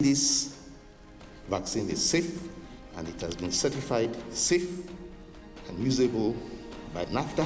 This vaccine is safe and it has been certified safe and usable by NAFTA.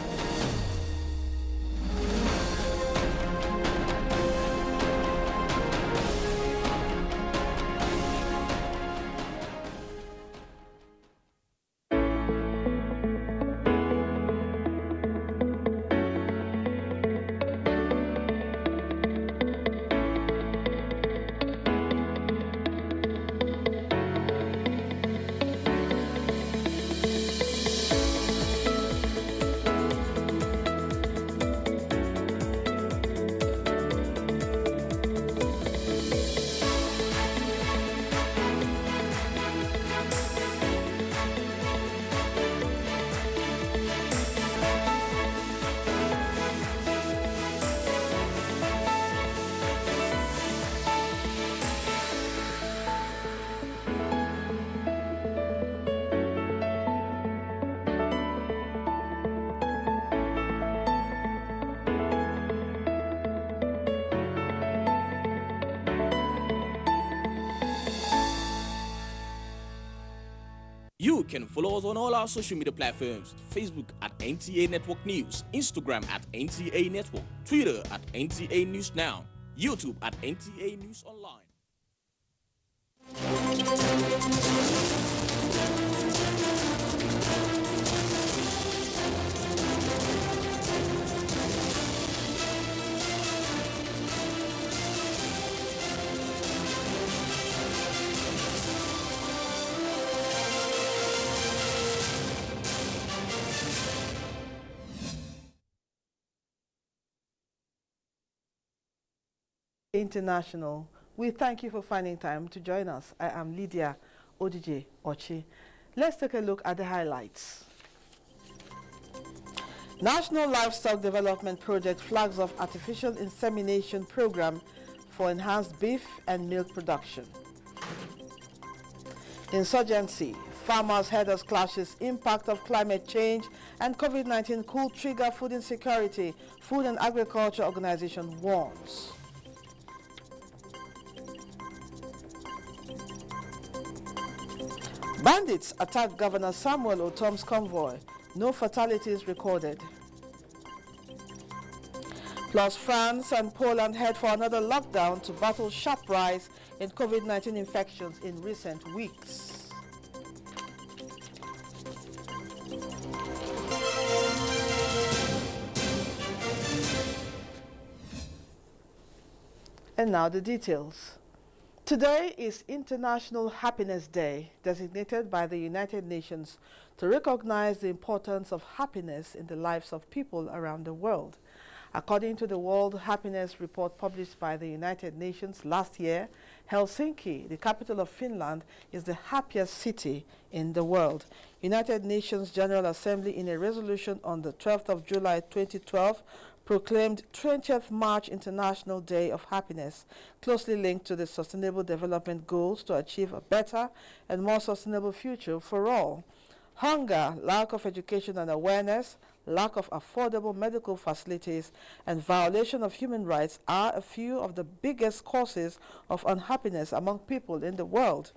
You can follow us on all our social media platforms: Facebook at NTA Network News, Instagram at NTA Network, Twitter at NTA News Now, YouTube at NTA News Online. International, we thank you for finding time to join us. I am Lydia Odije Ochi. Let's take a look at the highlights. National Livestock Development Project flags off artificial insemination program for enhanced beef and milk production. Insurgency, farmers' herders clashes, impact of climate change and COVID-19 could trigger food insecurity, Food and Agriculture Organization warns. Bandits attacked Governor Samuel Otom's convoy. No fatalities recorded. Plus, France and Poland head for another lockdown to battle sharp rise in COVID-19 infections in recent weeks. And now the details. Today is International Happiness Day, designated by the United Nations to recognize the importance of happiness in the lives of people around the world. According to the World Happiness Report published by the United Nations last year, Helsinki, the capital of Finland, is the happiest city in the world. United Nations General Assembly, in a resolution on the 12th of July 2012, proclaimed 20th March International Day of Happiness, closely linked to the Sustainable Development Goals to achieve a better and more sustainable future for all. Hunger, lack of education and awareness, lack of affordable medical facilities, and violation of human rights are a few of the biggest causes of unhappiness among people in the world.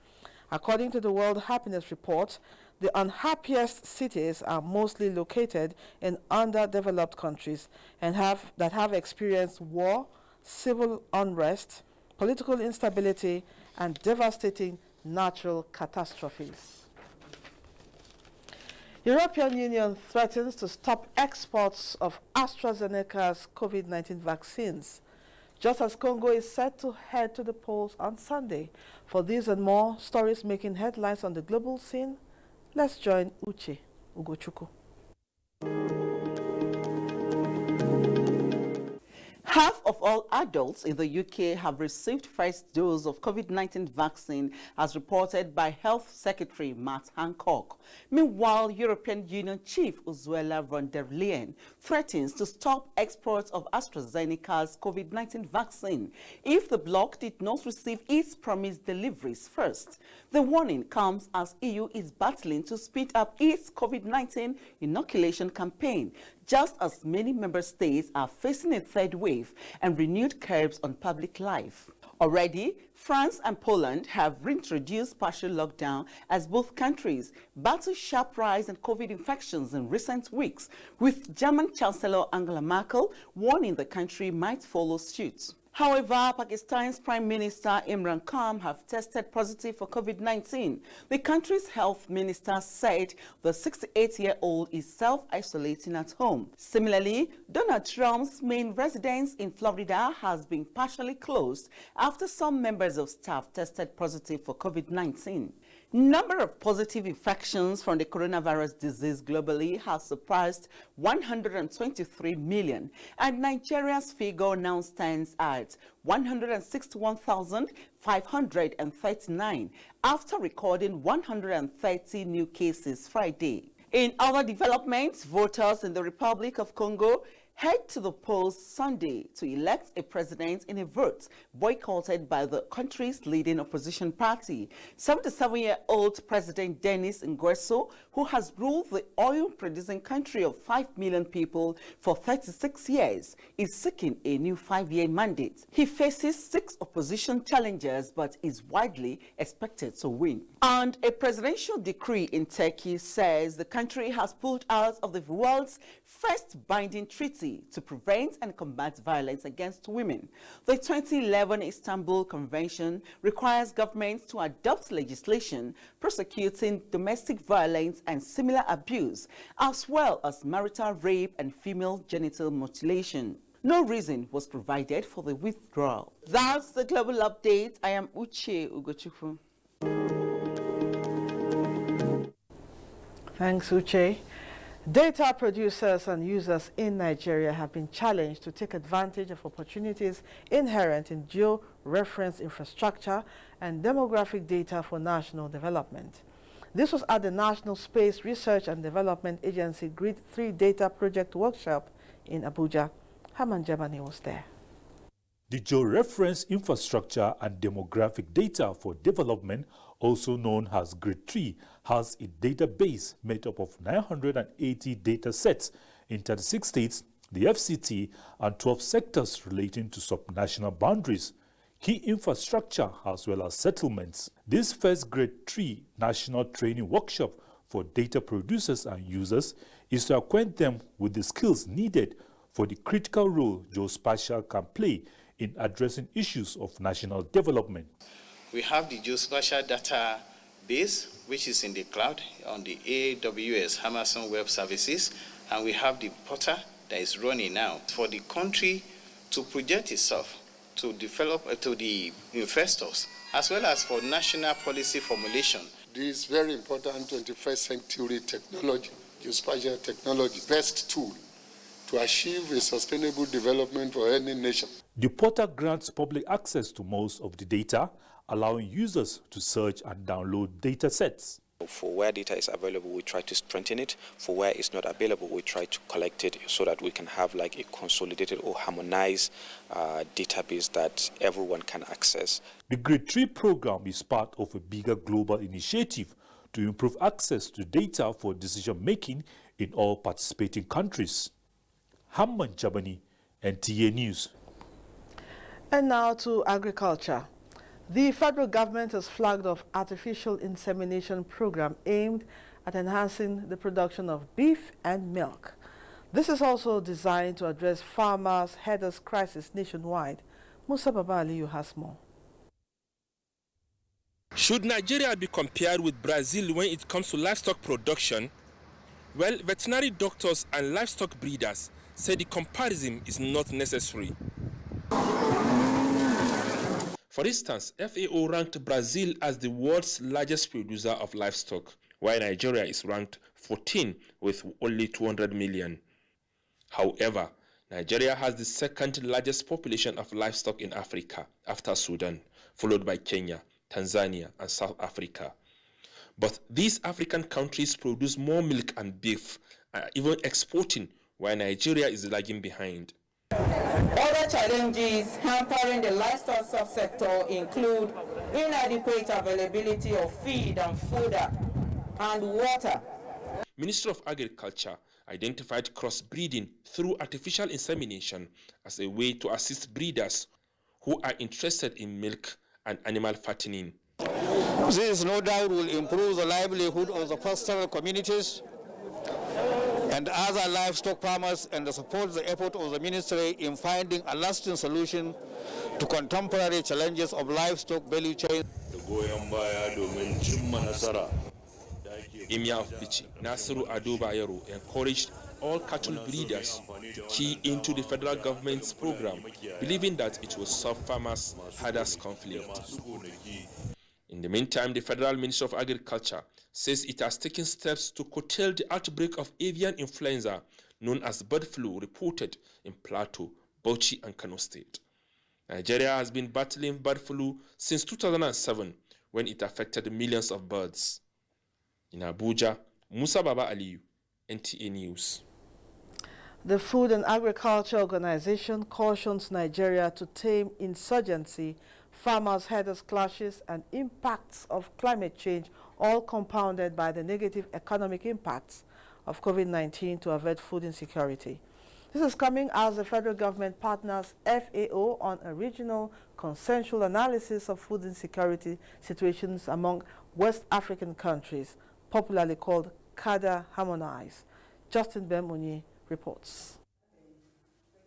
According to the World Happiness Report, the unhappiest cities are mostly located in underdeveloped countries and have experienced war, civil unrest, political instability, and devastating natural catastrophes. European Union threatens to stop exports of AstraZeneca's COVID-19 vaccines, just as Congo is set to head to the polls on Sunday. For these and more stories making headlines on the global scene, let's join Uche Ugochukwu. Half of all adults in the UK have received first dose of COVID-19 vaccine, as reported by Health Secretary Matt Hancock. Meanwhile, European Union Chief Ursula von der Leyen threatens to stop exports of AstraZeneca's COVID-19 vaccine if the bloc did not receive its promised deliveries first. The warning comes as EU is battling to speed up its COVID-19 inoculation campaign, just as many member states are facing a third wave and renewed curbs on public life. Already, France and Poland have reintroduced partial lockdown as both countries battle sharp rise in COVID infections in recent weeks, with German Chancellor Angela Merkel warning the country might follow suit. However, Pakistan's Prime Minister Imran Khan have tested positive for COVID-19. The country's health minister said the 68-year-old is self-isolating at home. Similarly, Donald Trump's main residence in Florida has been partially closed after some members of staff tested positive for COVID-19. Number of positive infections from the coronavirus disease globally has surpassed 123 million, and Nigeria's figure now stands at 161,539 after recording 130 new cases Friday. In other developments, voters in the Republic of Congo head to the polls Sunday to elect a president in a vote boycotted by the country's leading opposition party. 77-year-old President Denis Nguesso, who has ruled the oil-producing country of 5 million people for 36 years, is seeking a new 5-year mandate. He faces 6 opposition challengers but is widely expected to win. And a presidential decree in Turkey says the country has pulled out of the world's first binding treaty to prevent and combat violence against women. The 2011 Istanbul Convention requires governments to adopt legislation prosecuting domestic violence and similar abuse, as well as marital rape and female genital mutilation. No reason was provided for the withdrawal. That's the global update. I am Uche Ugochukwu. Thanks, Uche. Data producers and users in Nigeria have been challenged to take advantage of opportunities inherent in geo-reference infrastructure and demographic data for national development. This was at the National Space Research and Development Agency Grid 3 Data Project Workshop in Abuja. Haman Jabani was there. The geo-reference infrastructure and demographic data for development, also known as Grid 3, has a database made up of 980 data sets in 36 states, the FCT, and 12 sectors relating to subnational boundaries, key infrastructure, as well as settlements. This first Grade 3 National Training Workshop for data producers and users is to acquaint them with the skills needed for the critical role geospatial can play in addressing issues of national development. We have the geospatial database, which is in the cloud on the AWS Amazon Web Services, and we have the portal that is running now for the country to project itself, to develop to the investors, as well as for national policy formulation. This very important 21st century technology, geospatial technology, best tool to achieve a sustainable development for any nation. The portal grants public access to most of the data, allowing users to search and download data sets. For where data is available, we try to strengthen it. For where it's not available, we try to collect it so that we can have like a consolidated or harmonized database that everyone can access. The Grade 3 program is part of a bigger global initiative to improve access to data for decision-making in all participating countries. Hamman Jabani, NTA News. And now to agriculture. The federal government has flagged off artificial insemination program aimed at enhancing the production of beef and milk. This is also designed to address farmers' headers crisis nationwide. Musa Babaliyu has more. Should Nigeria be compared with Brazil when it comes to livestock production? Well, veterinary doctors and livestock breeders say the comparison is not necessary. For instance, FAO ranked Brazil as the world's largest producer of livestock, while Nigeria is ranked 14 with only 200 million. However, Nigeria has the second largest population of livestock in Africa after Sudan, followed by Kenya, Tanzania, and South Africa. But these African countries produce more milk and beef, even exporting, while Nigeria is lagging behind. Other challenges hampering the livestock subsector include inadequate availability of feed and fodder and water. Ministry of Agriculture identified crossbreeding through artificial insemination as a way to assist breeders who are interested in milk and animal fattening. This no doubt will improve the livelihood of the pastoral communities and other livestock farmers and support the effort of the ministry in finding a lasting solution to contemporary challenges of livestock value chain. Emir of Bichi, Nasiru Ado Bayero, encouraged all cattle breeders to key into the federal government's program, believing that it will solve farmers' hardest conflict. In the meantime, the Federal Ministry of Agriculture says it has taken steps to curtail the outbreak of avian influenza known as bird flu reported in Plateau, Bauchi and Kano State. Nigeria has been battling bird flu since 2007 when it affected millions of birds. In Abuja, Musa Baba Aliyu, NTA News. The Food and Agriculture Organization cautions Nigeria to tame insurgency, farmers-herders clashes, and impacts of climate change, all compounded by the negative economic impacts of COVID-19 to avert food insecurity. This is coming as the federal government partners FAO on a regional consensual analysis of food insecurity situations among West African countries, popularly called CADA Harmonize. Justin Bemuni reports.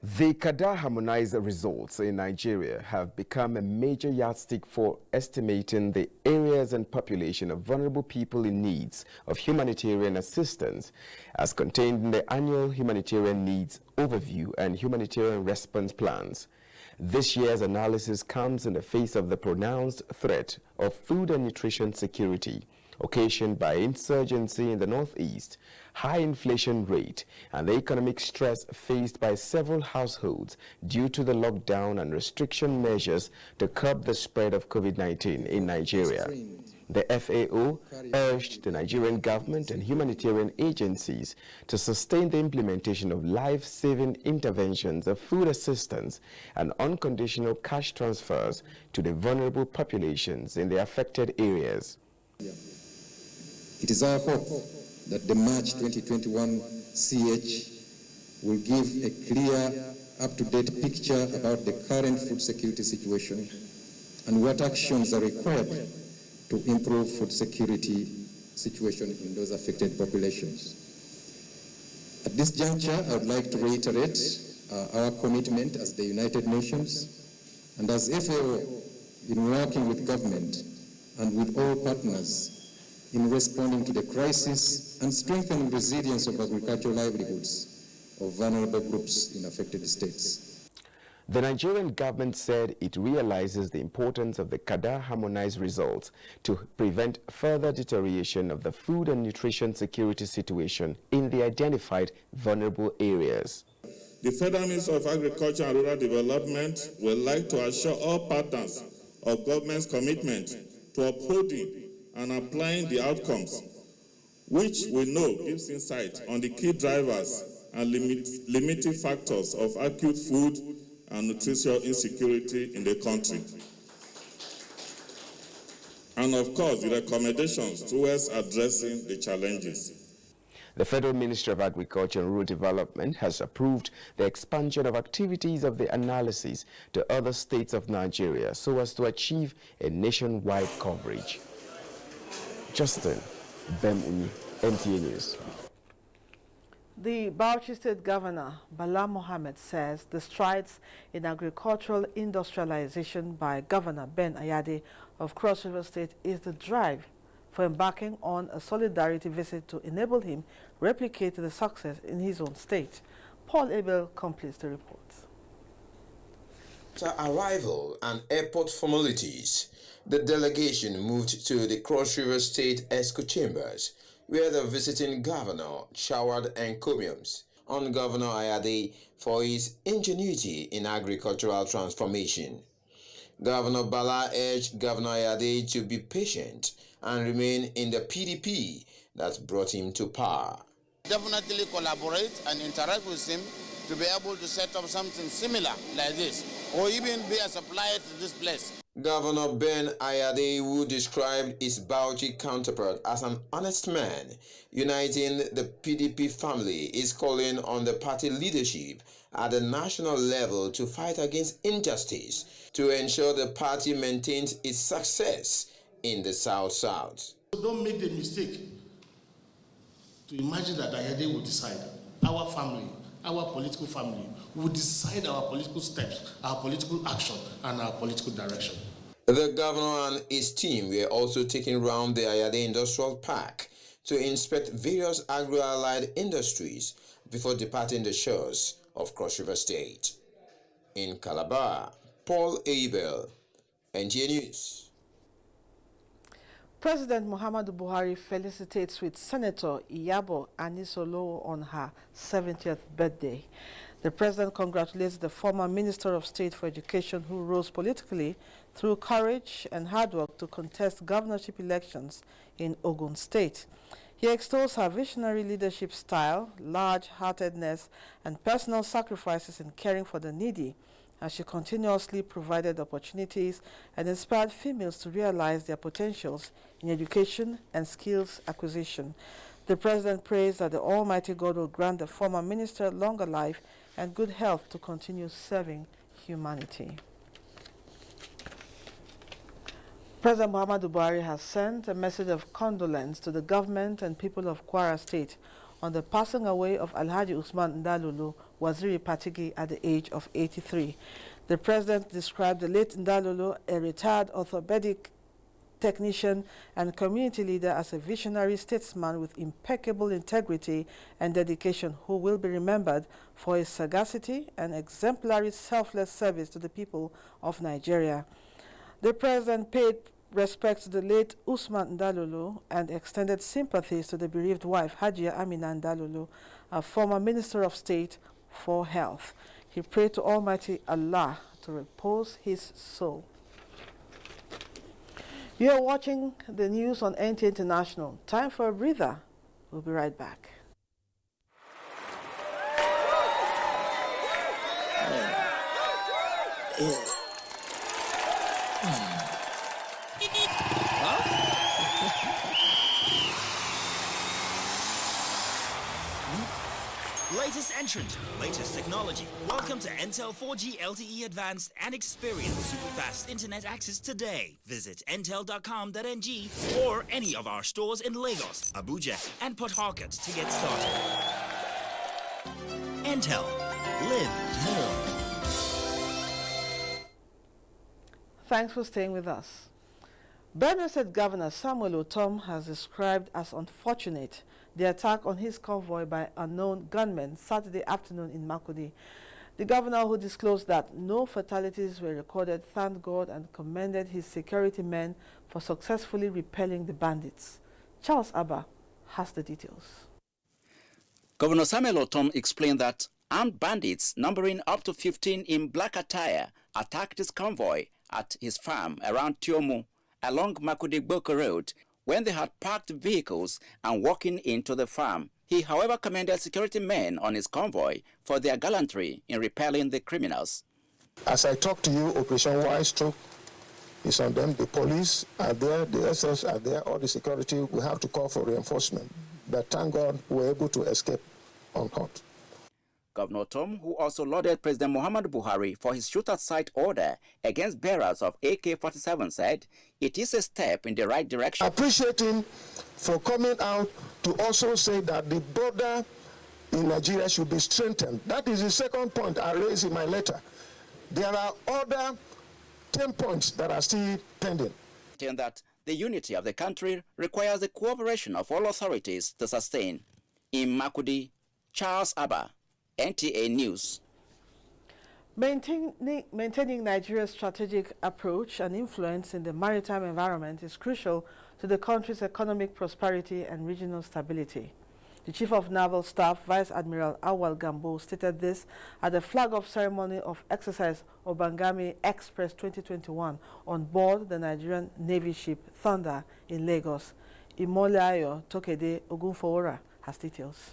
The CADA Harmonize results in Nigeria have become a major yardstick for estimating the areas and population of vulnerable people in needs of humanitarian assistance, as contained in the annual Humanitarian Needs Overview and Humanitarian Response Plans. This year's analysis comes in the face of the pronounced threat of food and nutrition security, occasioned by insurgency in the northeast, high inflation rate, and the economic stress faced by several households due to the lockdown and restriction measures to curb the spread of COVID-19 in Nigeria. The FAO urged the Nigerian government and humanitarian agencies to sustain the implementation of life-saving interventions of food assistance and unconditional cash transfers to the vulnerable populations in the affected areas. It is our hope that the March 2021 CH will give a clear, up-to-date picture about the current food security situation and what actions are required to improve food security situation in those affected populations. At this juncture, I would like to reiterate our commitment as the United Nations and as FAO in working with government and with all partners in responding to the crisis and strengthening resilience of agricultural livelihoods of vulnerable groups in affected states. The Nigerian government said it realizes the importance of the CADA Harmonized results to prevent further deterioration of the food and nutrition security situation in the identified vulnerable areas. The Federal Ministry of Agriculture and Rural Development would like to assure all partners of government's commitment to upholding and applying the outcomes, which we know gives insight on the key drivers and limiting factors of acute food and nutritional insecurity in the country. And of course, the recommendations towards addressing the challenges. The Federal Ministry of Agriculture and Rural Development has approved the expansion of activities of the analysis to other states of Nigeria so as to achieve a nationwide coverage. Justin Bemuni, NTA News. The Bauchi State Governor, Bala Mohammed, says the strides in agricultural industrialization by Governor Ben Ayade of Cross River State is the drive for embarking on a solidarity visit to enable him replicate the success in his own state. Paul Abel completes the report. After arrival and airport formalities, the delegation moved to the Cross River State Esco Chambers, where the visiting governor showered encomiums on Governor Ayade for his ingenuity in agricultural transformation. Governor Bala urged Governor Ayade to be patient and remain in the PDP that brought him to power. Definitely collaborate and interact with him to be able to set up something similar like this, or even be a supplier to this place. Governor Ben Ayade, who described his Bauchi counterpart as an honest man, uniting the PDP family, is calling on the party leadership at the national level to fight against injustice to ensure the party maintains its success in the South-South. Don't make the mistake to imagine that Ayade will decide. Our family, our political family, will decide our political steps, our political action, and our political direction. The governor and his team were also taken round the Ayade Industrial Park to inspect various agro-allied industries before departing the shores of Cross River State. In Calabar, Paul Abel, NTA News. President Muhammadu Buhari felicitates with Senator Iyabo Anisolowo on her 70th birthday. The president congratulates the former Minister of State for Education who rose politically through courage and hard work to contest governorship elections in Ogun State. He extols her visionary leadership style, large-heartedness, and personal sacrifices in caring for the needy, as she continuously provided opportunities and inspired females to realize their potentials in education and skills acquisition. The president prays that the Almighty God will grant the former minister longer life and good health to continue serving humanity. President Muhammadu Buhari has sent a message of condolence to the government and people of Kwara State on the passing away of Alhaji Usman Ndalulu Waziri Patigi at the age of 83. The president described the late Ndalulu, a retired orthopedic technician and community leader, as a visionary statesman with impeccable integrity and dedication who will be remembered for his sagacity and exemplary selfless service to the people of Nigeria. The president paid respect to the late Usman Ndalulu and extended sympathies to the bereaved wife, Hajia Amina Ndalulu, a former Minister of State for Health. He prayed to Almighty Allah to repose his soul. You are watching the news on NTA International. Time for a breather. We'll be right back. Latest entrant, latest technology. Welcome to Entel 4G LTE Advanced and experience super fast internet access today. Visit entel.com.ng or any of our stores in Lagos, Abuja, and Port Harcourt to get started. Entel. Live more. Thanks for staying with us. Benue State Governor Samuel Otom has described as unfortunate the attack on his convoy by unknown gunmen Saturday afternoon in Makurdi. The governor, who disclosed that no fatalities were recorded, thanked God and commended his security men for successfully repelling the bandits. Charles Abba has the details. Governor Samuel Otom explained that armed bandits numbering up to 15 in black attire attacked his convoy at his farm around Tiomu along Makurdi-Boko Road when they had parked vehicles and walking into the farm. He, however, commended security men on his convoy for their gallantry in repelling the criminals. As I talk to you, Operation Wise Stroke is on them. The police are there, the SS are there, all the security. We have to call for reinforcement. But thank God we were able to escape unhurt. Governor Tom, who also lauded President Muhammadu Buhari for his shoot-at-sight order against bearers of AK-47, said it is a step in the right direction. I appreciate him for coming out to also say that the border in Nigeria should be strengthened. That is the second point I raised in my letter. There are other 10 points that are still pending. That the unity of the country requires the cooperation of all authorities to sustain. In Makurdi, Charles Abba, NTA News. Maintaining Nigeria's strategic approach and influence in the maritime environment is crucial to the country's economic prosperity and regional stability. The Chief of Naval Staff, Vice Admiral Awal Gambo, stated this at the flag-off ceremony of Exercise Obangami Express 2021 on board the Nigerian Navy ship Thunder in Lagos. Imolayo Tokede Ogunfowora has details.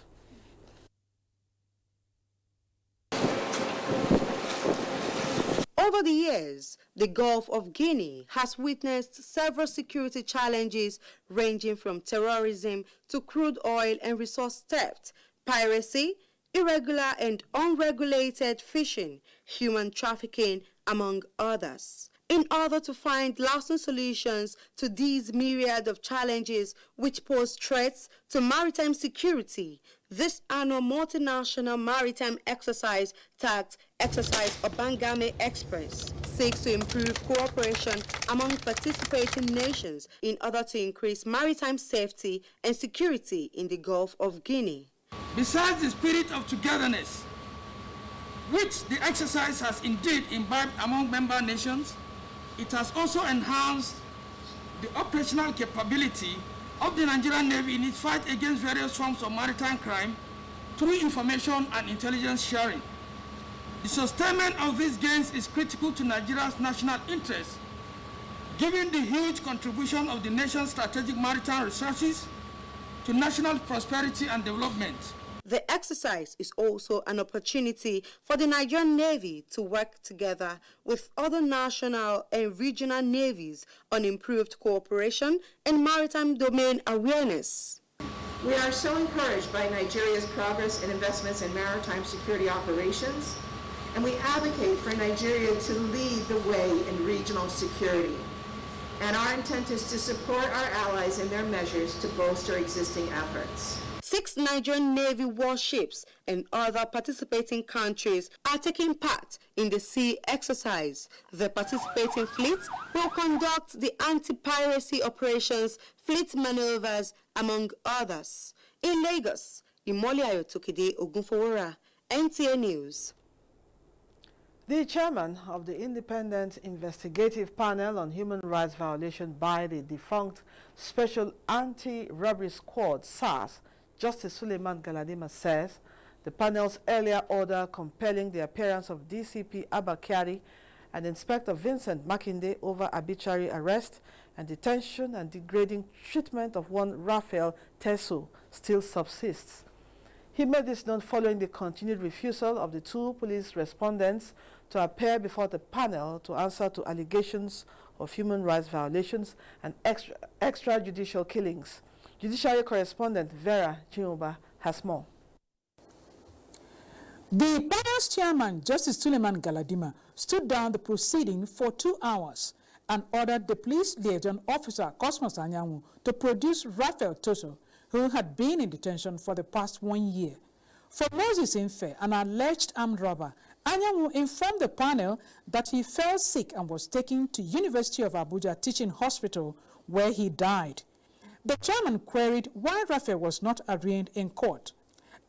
Over the years, the Gulf of Guinea has witnessed several security challenges ranging from terrorism to crude oil and resource theft, piracy, irregular and unregulated fishing, human trafficking, among others. In order to find lasting solutions to these myriad of challenges which pose threats to maritime security, this annual multinational maritime exercise, tagged Exercise Obangame Express, seeks to improve cooperation among participating nations in order to increase maritime safety and security in the Gulf of Guinea. Besides the spirit of togetherness, which the exercise has indeed imbibed among member nations, it has also enhanced the operational capability of the Nigerian Navy in its fight against various forms of maritime crime through information and intelligence sharing. The sustainment of these gains is critical to Nigeria's national interest, given the huge contribution of the nation's strategic maritime resources to national prosperity and development. The exercise is also an opportunity for the Nigerian Navy to work together with other national and regional navies on improved cooperation and maritime domain awareness. We are so encouraged by Nigeria's progress and investments in maritime security operations, and we advocate for Nigeria to lead the way in regional security. And our intent is to support our allies in their measures to bolster existing efforts. 6 Nigerian Navy warships and other participating countries are taking part in the sea exercise. The participating fleets will conduct the anti-piracy operations, fleet maneuvers, among others. In Lagos, Imoli Ayotokide Ogunfowora, NTA News. The chairman of the Independent Investigative Panel on Human Rights Violation by the defunct Special Anti-Robbery Squad, SARS, Justice Suleiman Galadima, says the panel's earlier order compelling the appearance of DCP Abba Kyari and Inspector Vincent Makinde over arbitrary arrest and detention and degrading treatment of one Raphael Tesu still subsists. He made this known following the continued refusal of the 2 police respondents to appear before the panel to answer to allegations of human rights violations and extrajudicial killings. Judiciary correspondent Vera Chiuba has more. The panel's chairman, Justice Suleiman Galadima, stood down the proceeding for 2 hours and ordered the police liaison officer, Cosmos Anyanwu, to produce Raphael Toso, who had been in detention for the past 1 year. For Moses Infe, an alleged armed robber, Anyanwu informed the panel that he fell sick and was taken to University of Abuja Teaching Hospital, where he died. The chairman queried why Raphael was not arraigned in court.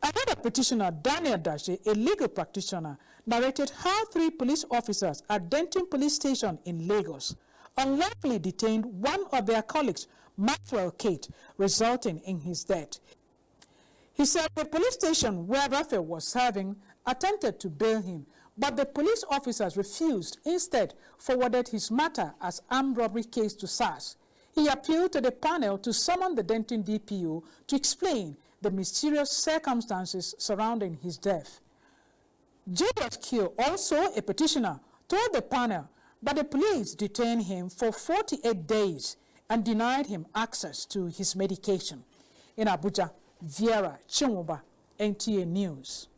Another petitioner, Daniel Dashe, a legal practitioner, narrated how 3 police officers at Denton Police Station in Lagos unlawfully detained one of their colleagues, Maxwell Kate, resulting in his death. He said the police station where Raphael was serving attempted to bail him, but the police officers refused, instead forwarded his matter as armed robbery case to SARS. He appealed to the panel to summon the Denton DPO to explain the mysterious circumstances surrounding his death. Julius Kyo, also a petitioner, told the panel that the police detained him for 48 days and denied him access to his medication. In Abuja, Viera Chinwoba, NTA News.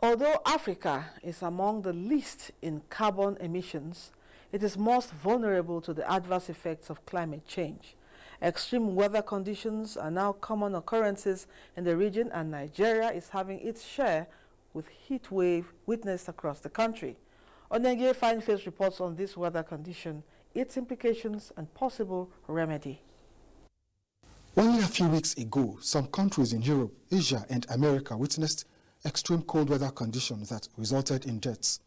Although Africa is among the least in carbon emissions, it is most vulnerable to the adverse effects of climate change. Extreme weather conditions are now common occurrences in the region, and Nigeria is having its share with heat wave witnessed across the country. Onege Fineface reports on this weather condition, its implications, and possible remedy. Only a few weeks ago, some countries in Europe, Asia, and America witnessed extreme cold weather conditions that resulted in deaths.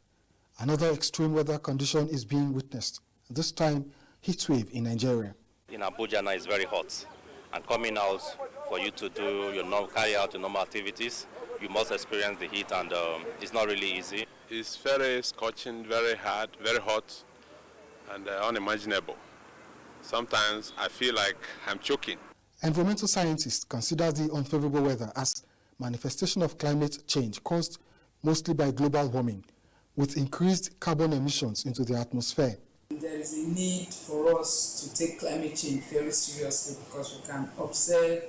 Another extreme weather condition is being witnessed, this time heat wave in Nigeria. In Abuja now it's very hot, and coming out for you to do carry out your normal activities, you must experience the heat, and it's not really easy. It's very scorching, very hard, very hot, and unimaginable. Sometimes I feel like I'm choking. Environmental scientists consider the unfavorable weather as manifestation of climate change caused mostly by global warming, with increased carbon emissions into the atmosphere. There is a need for us to take climate change very seriously because we can observe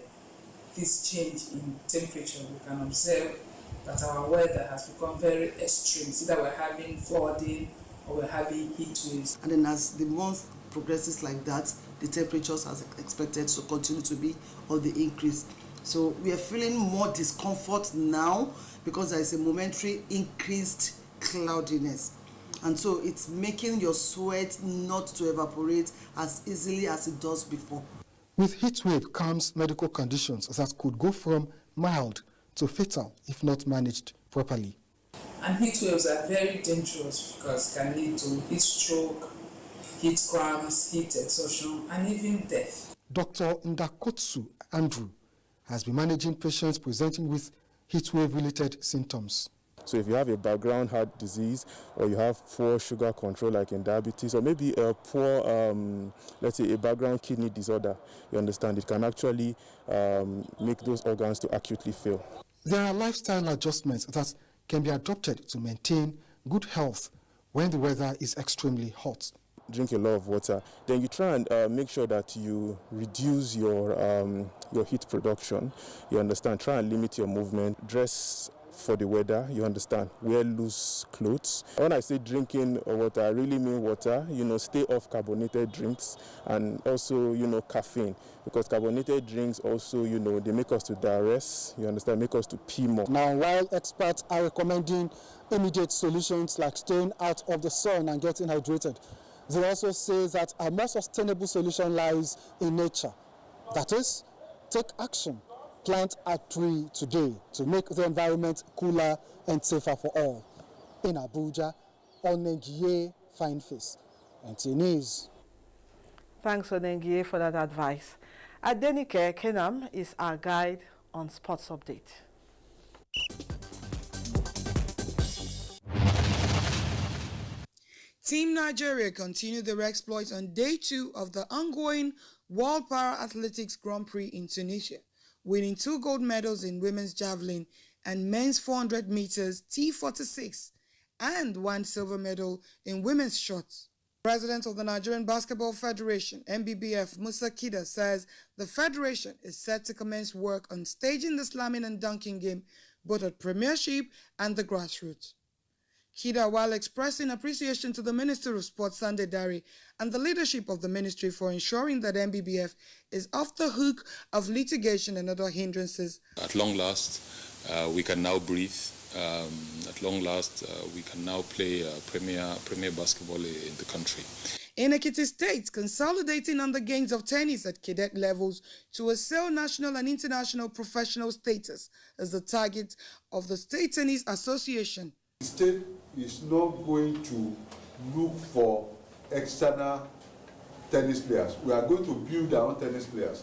this change in temperature. We can observe that our weather has become very extreme. It's either we're having flooding or we're having heat waves. And then as the month progresses like that, the temperatures are expected to continue to be on the increase. So we are feeling more discomfort now because there is a momentary increased cloudiness. And so it's making your sweat not to evaporate as easily as it does before. With heatwave comes medical conditions that could go from mild to fatal if not managed properly. And heat waves are very dangerous because can lead to heat stroke, heat cramps, heat exhaustion, and even death. Dr. Ndakotsu Andrew has been managing patients presenting with heatwave-related symptoms. So if you have a background heart disease, or you have poor sugar control like in diabetes, or maybe a poor, let's say a background kidney disorder, you understand, it can actually make those organs to acutely fail. There are lifestyle adjustments that can be adopted to maintain good health when the weather is extremely hot. Drink a lot of water. Then you try and make sure that you reduce your heat production. You understand, try and limit your movement, dress for the weather, you understand, wear loose clothes. When I say drinking water, I really mean water. Stay off carbonated drinks and also, caffeine, because carbonated drinks also, they make us to diarrhea, you understand, make us to pee more. Now, while experts are recommending immediate solutions like staying out of the sun and getting hydrated, they also say that a more sustainable solution lies in nature. That is, take action. Plant a tree today to make the environment cooler and safer for all. In Abuja, Onengie Fine Face, NTA News. Thanks, Onengie, for that advice. Adenike Kenam is our guide on sports update. Team Nigeria continued their exploits on day 2 of the ongoing World Para Athletics Grand Prix in Tunisia, winning 2 gold medals in women's javelin and men's 400 meters T46 and 1 silver medal in women's shot. President of the Nigerian Basketball Federation, NBBF, Musa Kida, says the federation is set to commence work on staging the slamming and dunking game both at Premiership and the grassroots. Kida, while expressing appreciation to the Minister of Sports, Sunday Dari, and the leadership of the ministry for ensuring that NBBF is off the hook of litigation and other hindrances. At long last, we can now breathe. At long last, we can now play premier basketball in the country. In Ekiti State, consolidating on the gains of tennis at cadet levels to assail national and international professional status is the target of the State Tennis Association. The state is not going to look for external tennis players. We are going to build our own tennis players.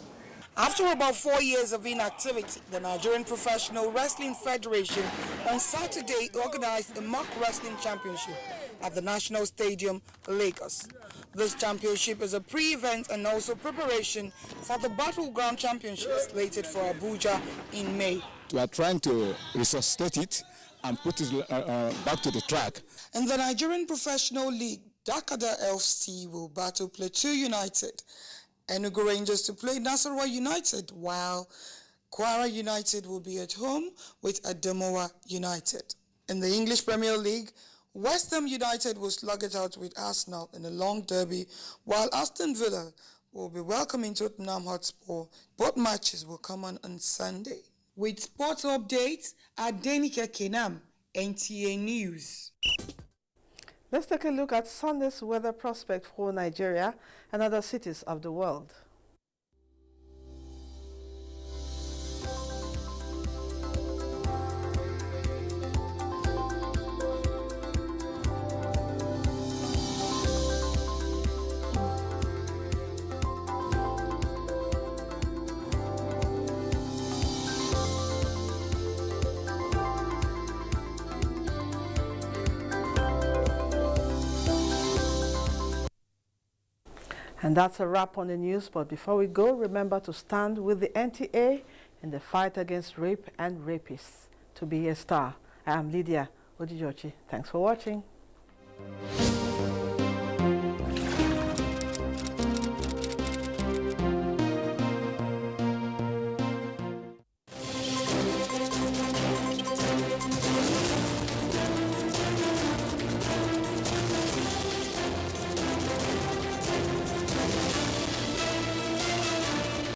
After about 4 years of inactivity, the Nigerian Professional Wrestling Federation on Saturday organized a mock wrestling championship at the National Stadium, Lagos. This championship is a pre-event and also preparation for the Battleground Championship slated for Abuja in May. We are trying to resuscitate it and put it back to the track. In the Nigerian Professional League, Dakada FC will battle Plateau United, Enugu Rangers to play Nasarawa United, while Kwara United will be at home with Adamawa United. In the English Premier League, West Ham United will slug it out with Arsenal in a long derby, while Aston Villa will be welcoming Tottenham Hotspur. Both matches will come on Sunday. With sports updates, Adenike Kenam, NTA News. Let's take a look at Sunday's weather prospect for Nigeria and other cities of the world. And that's a wrap on the news, but before we go, remember to stand with the NTA in the fight against rape and rapists. To be a star, I am Lydia Odijochi. Thanks for watching.